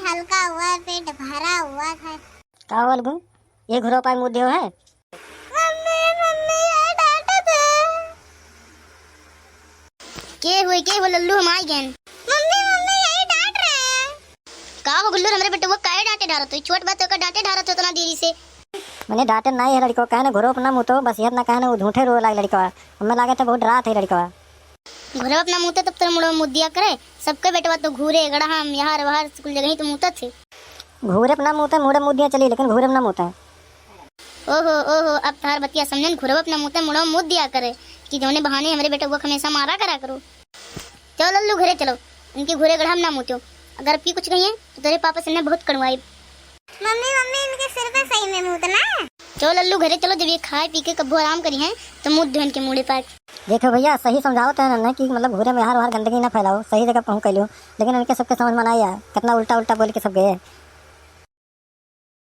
हल्का हुआ, पेट भरा हुआ था। का बोल गु ये घुरो पाए मुँह दियो है। मम्मी मम्मी ये डांटे थे। के हुए लल्लू हम आई गए। मम्मी मम्मी यही डांट रहे हैं। का हो गुल्लू हमरे बेटे वो काहे डांटे ढारत हो? छोट बात होकर डांटे ढारत हो इतना देरी से। मैंने डांटे नहीं है लड़को कहने घुरो अपना मुँह तो बस ये ना कहने वो झूठे रो लाग लड़का हमें लागे तो बहुत डरा थे लड़का। घुरे अपना मुँह तब तो मुड़ो मुँह दिया करे सबके बेटवा तो घूरे गड़ा हम यहाँ बाहर स्कूल जगह ही तो मुँह थे। घूरे अपना मुँह तो मुड़े मुँह दिया चली लेकिन घूरे अपना मुँह तो ओहो अब तार बतिया समझन घुरे अपना मुँह मुड़ो मुँह दिया करे कि जोने बहाने हमारे बेटे को हमेशा मारा करा करो। चलो लल्लू घरे चलो इनके घुरे गड़ा हम ना मुँह अगर पी कुछ कहिए तो तेरे पापा से बहुत कड़वाई। मम्मी मम्मी इनके सिर पे सही में मुतना। चलो लल्लू घरे चलो जब ये खाए पी के कब्बो आराम करी है तो मुँह धोन के मुड़े पाए। देखो भैया सही समझाओ तो ना कि मतलब घूरे में हर गंदगी ना फैलाओ सही जगह पहुँच लो लेकिन उनके सबके समझ में नहीं आया कितना उल्टा उल्टा बोल के सब गए।